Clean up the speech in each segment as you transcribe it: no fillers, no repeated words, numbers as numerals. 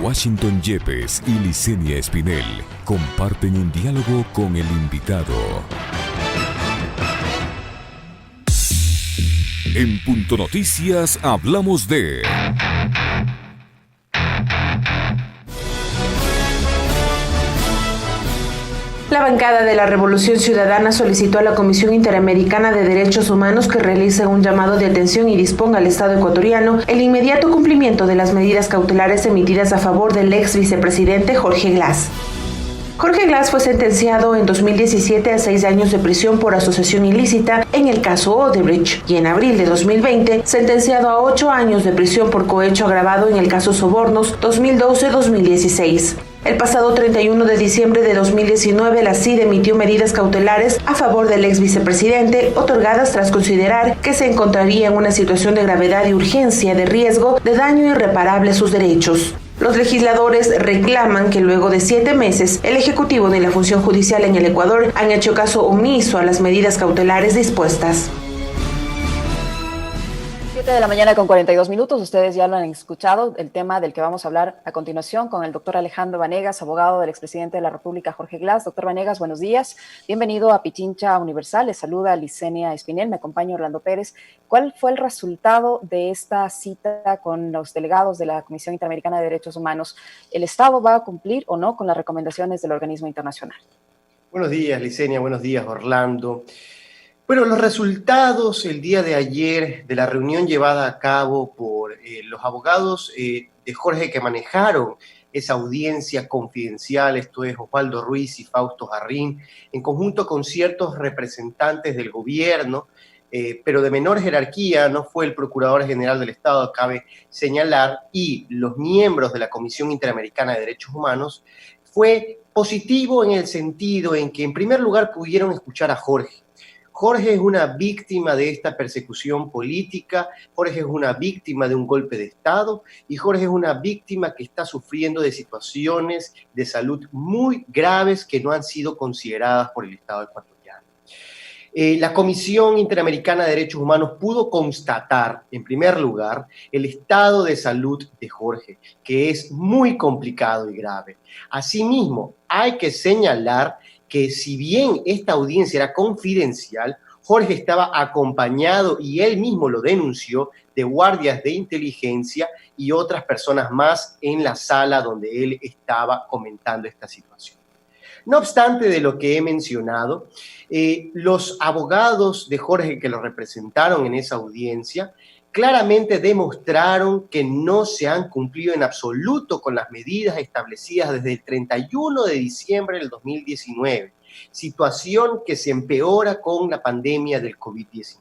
Washington Yepes y Licenia Espinel comparten un diálogo con el invitado. En Punto Noticias hablamos de... La bancada de la Revolución Ciudadana solicitó a la Comisión Interamericana de Derechos Humanos que realice un llamado de atención y disponga al Estado ecuatoriano el inmediato cumplimiento de las medidas cautelares emitidas a favor del ex vicepresidente Jorge Glass. Jorge Glass fue sentenciado en 2017 a 6 años de prisión por asociación ilícita en el caso Odebrecht y en abril de 2020 sentenciado a 8 años de prisión por cohecho agravado en el caso Sobornos 2012-2016. El pasado 31 de diciembre de 2019, la CID emitió medidas cautelares a favor del ex vicepresidente, otorgadas tras considerar que se encontraría en una situación de gravedad y urgencia de riesgo de daño irreparable a sus derechos. Los legisladores reclaman que luego de 7 meses, el Ejecutivo ni la función judicial en el Ecuador han hecho caso omiso a las medidas cautelares dispuestas. 7 de la mañana con 42 minutos, ustedes ya lo han escuchado, el tema del que vamos a hablar a continuación con el doctor Alejandro Vanegas, abogado del expresidente de la República, Jorge Glass. Doctor Vanegas, buenos días, bienvenido a Pichincha Universal, les saluda Licenia Espinel, me acompaña Orlando Pérez. ¿Cuál fue el resultado de esta cita con los delegados de la Comisión Interamericana de Derechos Humanos? ¿El Estado va a cumplir o no con las recomendaciones del organismo internacional? Buenos días, Licenia, buenos días, Orlando. Bueno, los resultados el día de ayer de la reunión llevada a cabo por los abogados de Jorge que manejaron esa audiencia confidencial, esto es Osvaldo Ruiz y Fausto Jarrín, en conjunto con ciertos representantes del gobierno, pero de menor jerarquía, no fue el Procurador General del Estado, cabe señalar, y los miembros de la Comisión Interamericana de Derechos Humanos, fue positivo en el sentido en que, en primer lugar, pudieron escuchar a Jorge. Jorge es una víctima de esta persecución política, Jorge es una víctima de un golpe de Estado y Jorge es una víctima que está sufriendo de situaciones de salud muy graves que no han sido consideradas por el Estado ecuatoriano. La Comisión Interamericana de Derechos Humanos pudo constatar, en primer lugar, el estado de salud de Jorge, que es muy complicado y grave. Asimismo, hay que señalar que si bien esta audiencia era confidencial, Jorge estaba acompañado, y él mismo lo denunció, de guardias de inteligencia y otras personas más en la sala donde él estaba comentando esta situación. No obstante de lo que he mencionado, los abogados de Jorge que lo representaron en esa audiencia claramente demostraron que no se han cumplido en absoluto con las medidas establecidas desde el 31 de diciembre del 2019, situación que se empeora con la pandemia del COVID-19.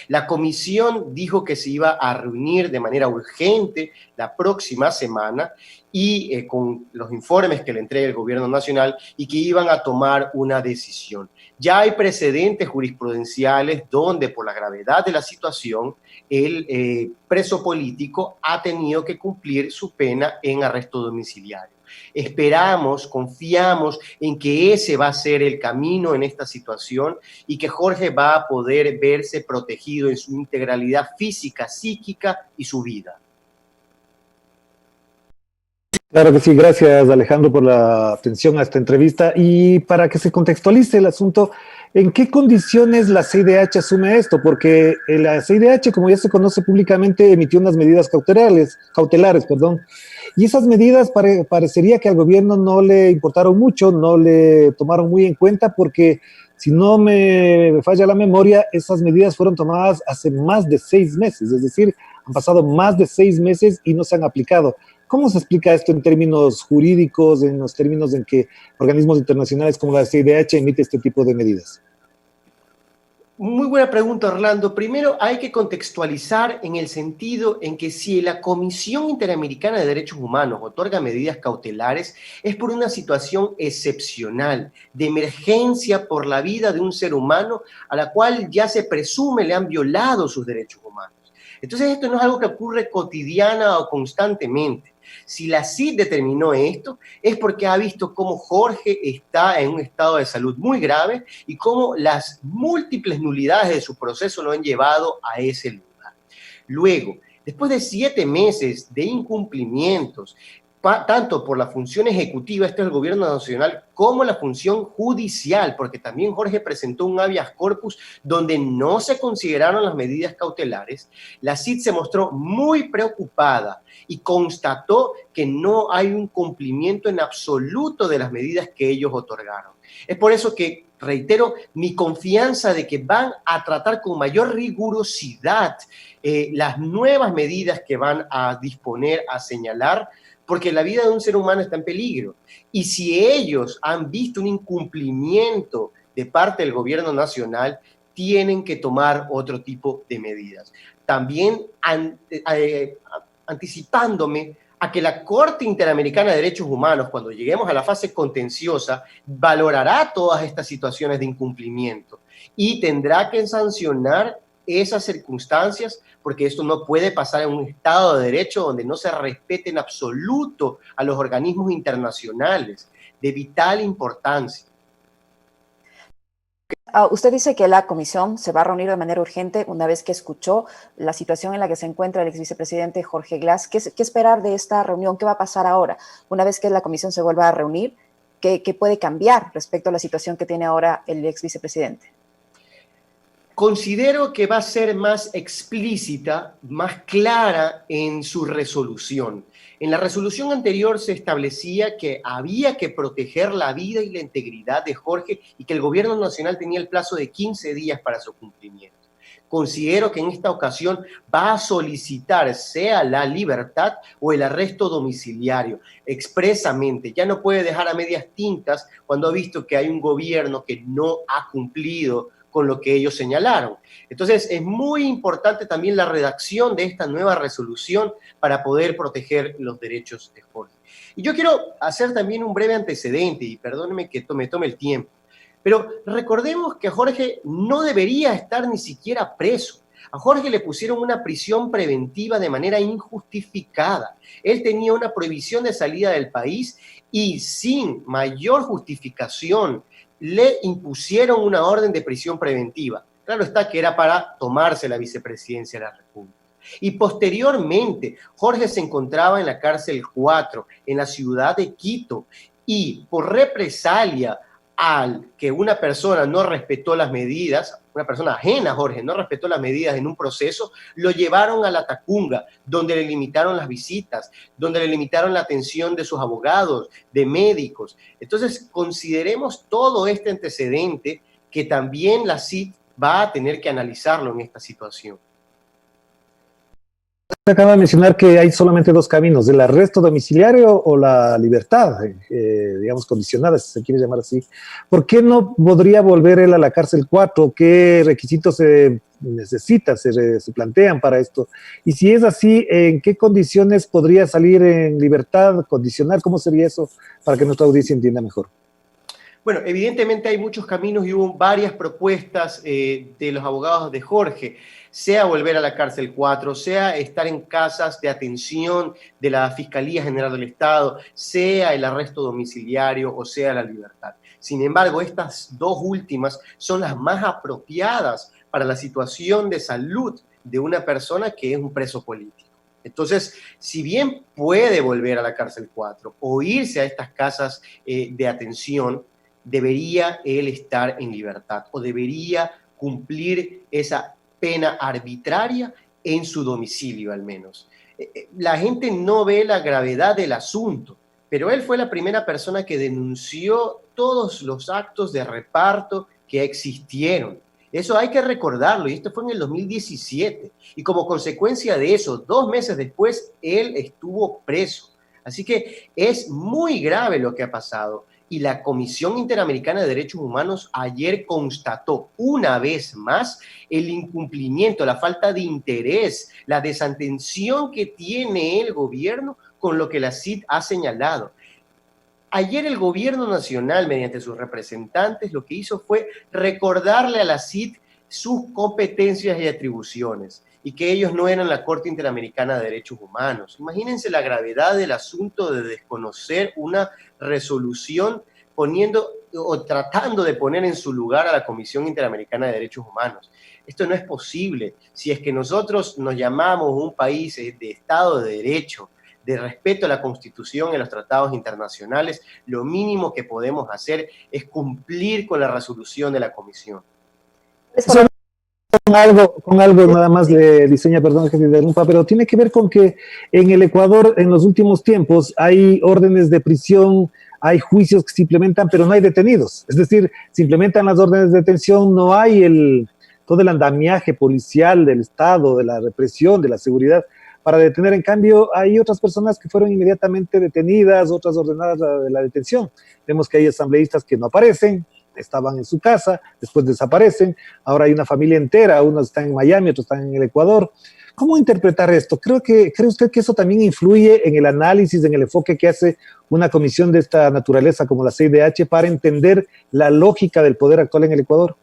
La comisión dijo que se iba a reunir de manera urgente la próxima semana y con los informes que le entrega el gobierno nacional y que iban a tomar una decisión. Ya hay precedentes jurisprudenciales donde por la gravedad de la situación el preso político ha tenido que cumplir su pena en arresto domiciliario. Esperamos, confiamos en que ese va a ser el camino en esta situación y que Jorge va a poder verse protegido en su integralidad física, psíquica y su vida. Claro que sí, gracias Alejandro por la atención a esta entrevista. Y para que se contextualice el asunto, ¿en qué condiciones la CIDH asume esto? Porque la CIDH, como ya se conoce públicamente, emitió unas medidas cautelares, y esas medidas parecería que al gobierno no le importaron mucho, no le tomaron muy en cuenta, porque si no me falla la memoria, esas medidas fueron tomadas hace más de 6 meses, es decir, han pasado más de 6 meses y no se han aplicado. ¿Cómo se explica esto en términos jurídicos, en los términos en que organismos internacionales como la CIDH emite este tipo de medidas? Muy buena pregunta, Orlando. Primero, hay que contextualizar en el sentido en que si la Comisión Interamericana de Derechos Humanos otorga medidas cautelares, es por una situación excepcional, de emergencia por la vida de un ser humano a la cual ya se presume le han violado sus derechos humanos. Entonces, esto no es algo que ocurre cotidiana o constantemente. Si la CID determinó esto, es porque ha visto cómo Jorge está en un estado de salud muy grave y cómo las múltiples nulidades de su proceso lo han llevado a ese lugar. Luego, después de 7 meses de incumplimientos, tanto por la función ejecutiva, esto es el gobierno nacional, como la función judicial, porque también Jorge presentó un habeas corpus donde no se consideraron las medidas cautelares. La CID se mostró muy preocupada y constató que no hay un cumplimiento en absoluto de las medidas que ellos otorgaron. Es por eso que reitero mi confianza de que van a tratar con mayor rigurosidad las nuevas medidas que van a disponer, a señalar, porque la vida de un ser humano está en peligro. Y si ellos han visto un incumplimiento de parte del gobierno nacional, tienen que tomar otro tipo de medidas. También anticipándome a que la Corte Interamericana de Derechos Humanos, cuando lleguemos a la fase contenciosa, valorará todas estas situaciones de incumplimiento y tendrá que sancionar esas circunstancias, porque esto no puede pasar en un Estado de Derecho donde no se respete en absoluto a los organismos internacionales de vital importancia. Usted dice que la comisión se va a reunir de manera urgente una vez que escuchó la situación en la que se encuentra el exvicepresidente Jorge Glass. ¿Qué esperar de esta reunión? ¿Qué va a pasar ahora? Una vez que la comisión se vuelva a reunir, ¿qué puede cambiar respecto a la situación que tiene ahora el exvicepresidente? Considero que va a ser más explícita, más clara en su resolución. En la resolución anterior se establecía que había que proteger la vida y la integridad de Jorge y que el gobierno nacional tenía el plazo de 15 días para su cumplimiento. Considero que en esta ocasión va a solicitar sea la libertad o el arresto domiciliario expresamente. Ya no puede dejar a medias tintas cuando ha visto que hay un gobierno que no ha cumplido con lo que ellos señalaron. Entonces, es muy importante también la redacción de esta nueva resolución para poder proteger los derechos de Jorge. Y yo quiero hacer también un breve antecedente, y perdónenme que me tome el tiempo, pero recordemos que Jorge no debería estar ni siquiera preso. A Jorge le pusieron una prisión preventiva de manera injustificada. Él tenía una prohibición de salida del país y sin mayor justificación le impusieron una orden de prisión preventiva. Claro está que era para tomarse la vicepresidencia de la República. Y posteriormente, Jorge se encontraba en la cárcel 4, en la ciudad de Quito, y por represalia al que una persona no respetó las medidas, una persona ajena a Jorge no respetó las medidas en un proceso, lo llevaron a la Tacunga, donde le limitaron las visitas, donde le limitaron la atención de sus abogados, de médicos. Entonces, consideremos todo este antecedente que también la CID va a tener que analizarlo en esta situación. Acaba de mencionar que hay solamente dos caminos, el arresto domiciliario o la libertad, digamos, condicionada, si se quiere llamar así. ¿Por qué no podría volver él a la cárcel 4? ¿Qué requisitos se necesitan, se plantean para esto? Y si es así, ¿en qué condiciones podría salir en libertad condicional? ¿Cómo sería eso para que nuestra audiencia entienda mejor? Bueno, evidentemente hay muchos caminos y hubo varias propuestas de los abogados de Jorge, sea volver a la cárcel 4, sea estar en casas de atención de la Fiscalía General del Estado, sea el arresto domiciliario o sea la libertad. Sin embargo, estas dos últimas son las más apropiadas para la situación de salud de una persona que es un preso político. Entonces, si bien puede volver a la cárcel 4 o irse a estas casas de atención, debería él estar en libertad o debería cumplir esa pena arbitraria en su domicilio al menos. La gente no ve la gravedad del asunto, pero él fue la primera persona que denunció todos los actos de reparto que existieron. Eso hay que recordarlo, y esto fue en el 2017. Y como consecuencia de eso, 2 meses después, él estuvo preso. Así que es muy grave lo que ha pasado. Y la Comisión Interamericana de Derechos Humanos ayer constató una vez más el incumplimiento, la falta de interés, la desatención que tiene el gobierno con lo que la CID ha señalado. Ayer el gobierno nacional, mediante sus representantes, lo que hizo fue recordarle a la CID sus competencias y atribuciones y que ellos no eran la Corte Interamericana de Derechos Humanos. Imagínense la gravedad del asunto de desconocer una resolución poniendo o tratando de poner en su lugar a la Comisión Interamericana de Derechos Humanos. Esto no es posible. Si es que nosotros nos llamamos un país de Estado de Derecho, de respeto a la Constitución y a los tratados internacionales, lo mínimo que podemos hacer es cumplir con la resolución de la comisión. Con algo nada más de diseña, perdón que te interrumpa, pero tiene que ver con que en el Ecuador en los últimos tiempos hay órdenes de prisión, hay juicios que se implementan, pero no hay detenidos. Es decir, se implementan las órdenes de detención, no hay todo el andamiaje policial del Estado, de la represión, de la seguridad, para detener. En cambio, hay otras personas que fueron inmediatamente detenidas, otras ordenadas de la detención. Vemos que hay asambleístas que no aparecen, estaban en su casa, después desaparecen, ahora hay una familia entera, unos están en Miami, otros están en el Ecuador. ¿Cómo interpretar esto? ¿Cree usted que eso también influye en el análisis, en el enfoque que hace una comisión de esta naturaleza como la CIDH para entender la lógica del poder actual en el Ecuador?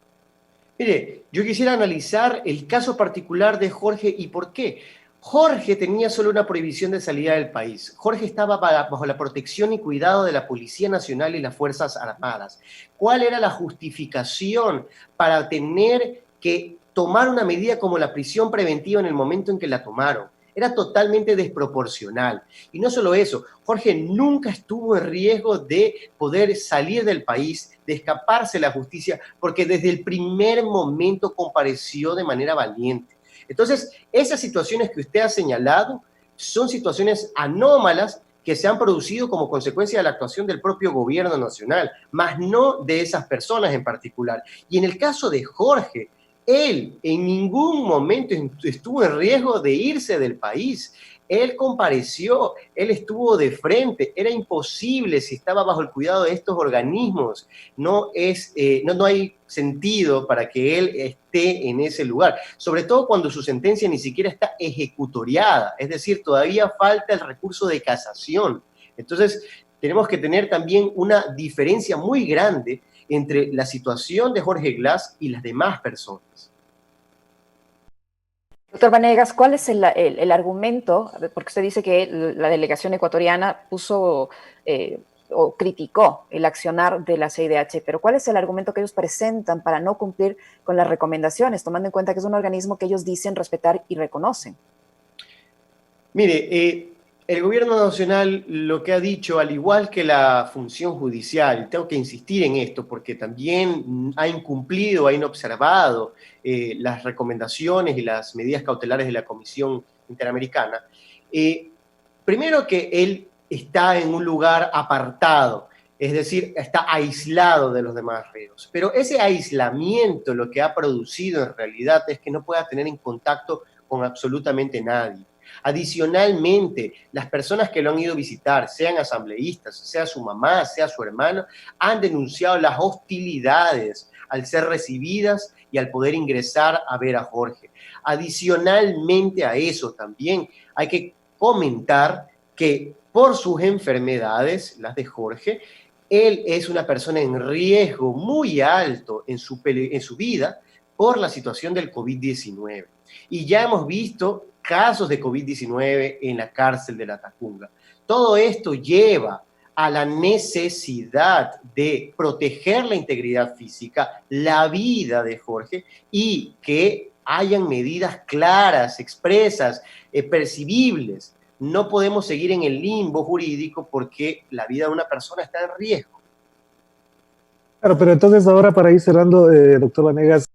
Mire, yo quisiera analizar el caso particular de Jorge y por qué. Jorge tenía solo una prohibición de salida del país. Jorge estaba bajo la protección y cuidado de la Policía Nacional y las Fuerzas Armadas. ¿Cuál era la justificación para tener que tomar una medida como la prisión preventiva en el momento en que la tomaron? Era totalmente desproporcional. Y no solo eso, Jorge nunca estuvo en riesgo de poder salir del país, de escaparse de la justicia, porque desde el primer momento compareció de manera valiente. Entonces, esas situaciones que usted ha señalado son situaciones anómalas que se han producido como consecuencia de la actuación del propio gobierno nacional, más no de esas personas en particular. Y en el caso de Jorge, él en ningún momento estuvo en riesgo de irse del país. Él compareció, él estuvo de frente, era imposible si estaba bajo el cuidado de estos organismos. No hay sentido para que él esté en ese lugar, sobre todo cuando su sentencia ni siquiera está ejecutoriada, es decir, todavía falta el recurso de casación. Entonces, tenemos que tener también una diferencia muy grande entre la situación de Jorge Glass y las demás personas. Doctor Vanegas, ¿cuál es el argumento? Porque usted dice que la delegación ecuatoriana puso o criticó el accionar de la CIDH, pero ¿cuál es el argumento que ellos presentan para no cumplir con las recomendaciones, tomando en cuenta que es un organismo que ellos dicen respetar y reconocen? Mire, el gobierno nacional lo que ha dicho, al igual que la función judicial, y tengo que insistir en esto porque también ha incumplido, ha inobservado las recomendaciones y las medidas cautelares de la Comisión Interamericana. Primero que él está en un lugar apartado, es decir, está aislado de los demás reos. Pero ese aislamiento lo que ha producido en realidad es que no pueda tener en contacto con absolutamente nadie. Adicionalmente, las personas que lo han ido a visitar, sean asambleístas, sea su mamá, sea su hermano, han denunciado las hostilidades al ser recibidas y al poder ingresar a ver a Jorge. Adicionalmente a eso también hay que comentar que por sus enfermedades, las de Jorge, él es una persona en riesgo muy alto en su vida por la situación del COVID-19. Y ya hemos visto casos de COVID-19 en la cárcel de La Tacunga. Todo esto lleva a la necesidad de proteger la integridad física, la vida de Jorge, y que hayan medidas claras, expresas, percibibles. No podemos seguir en el limbo jurídico porque la vida de una persona está en riesgo. Claro, pero entonces ahora para ir cerrando, doctor Vanegas,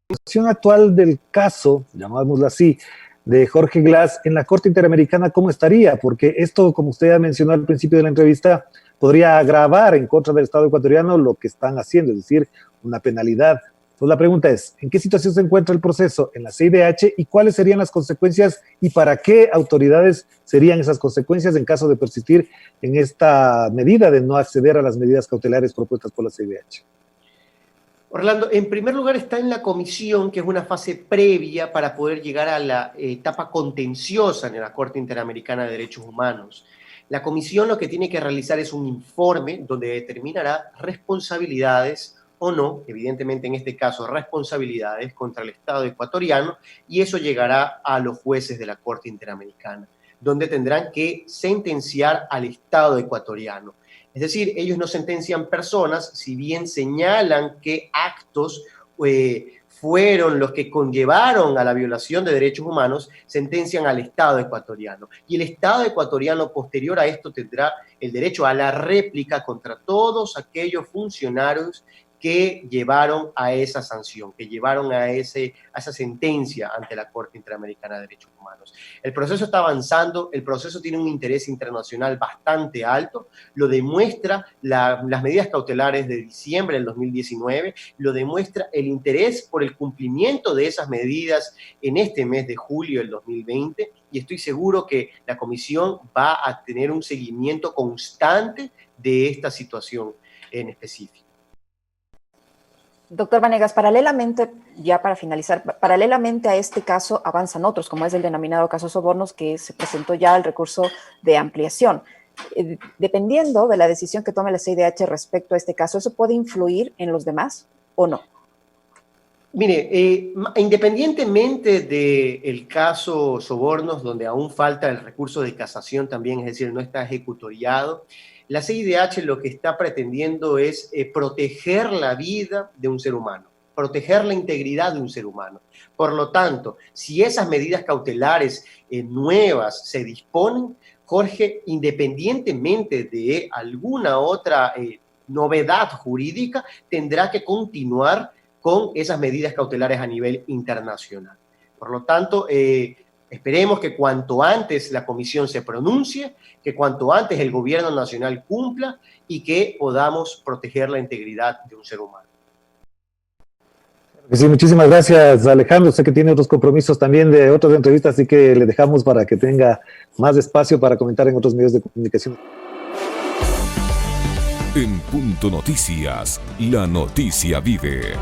la situación actual del caso, llamámoslo así, de Jorge Glass en la Corte Interamericana, ¿cómo estaría? Porque esto, como usted ya mencionó al principio de la entrevista, podría agravar en contra del Estado ecuatoriano lo que están haciendo, es decir, una penalidad. Entonces la pregunta es, ¿en qué situación se encuentra el proceso en la CIDH y cuáles serían las consecuencias y para qué autoridades serían esas consecuencias en caso de persistir en esta medida de no acceder a las medidas cautelares propuestas por la CIDH? Orlando, en primer lugar está en la comisión, que es una fase previa para poder llegar a la etapa contenciosa en la Corte Interamericana de Derechos Humanos. La comisión lo que tiene que realizar es un informe donde determinará responsabilidades o no, evidentemente en este caso responsabilidades contra el Estado ecuatoriano, y eso llegará a los jueces de la Corte Interamericana, donde tendrán que sentenciar al Estado ecuatoriano. Es decir, ellos no sentencian personas, si bien señalan que actos fueron los que conllevaron a la violación de derechos humanos, sentencian al Estado ecuatoriano. Y el Estado ecuatoriano posterior a esto tendrá el derecho a la réplica contra todos aquellos funcionarios que llevaron a esa sanción, que llevaron a esa sentencia ante la Corte Interamericana de Derechos Humanos. El proceso está avanzando, el proceso tiene un interés internacional bastante alto, lo demuestra las medidas cautelares de diciembre del 2019, lo demuestra el interés por el cumplimiento de esas medidas en este mes de julio del 2020, y estoy seguro que la Comisión va a tener un seguimiento constante de esta situación en específico. Doctor Vanegas, paralelamente, ya para finalizar, paralelamente a este caso avanzan otros, como es el denominado caso Sobornos, que se presentó ya el recurso de ampliación. Dependiendo de la decisión que tome la CIDH respecto a este caso, ¿eso puede influir en los demás o no? Mire, independientemente del caso Sobornos, donde aún falta el recurso de casación también, es decir, no está ejecutoriado, la CIDH lo que está pretendiendo es proteger la vida de un ser humano, proteger la integridad de un ser humano. Por lo tanto, si esas medidas cautelares nuevas se disponen, Jorge, independientemente de alguna otra novedad jurídica, tendrá que continuar con esas medidas cautelares a nivel internacional. Por lo tanto, esperemos que cuanto antes la Comisión se pronuncie, que cuanto antes el gobierno nacional cumpla y que podamos proteger la integridad de un ser humano. Sí, muchísimas gracias, Alejandro. Sé que tiene otros compromisos también de otras entrevistas, así que le dejamos para que tenga más espacio para comentar en otros medios de comunicación. En Punto Noticias, la noticia vive.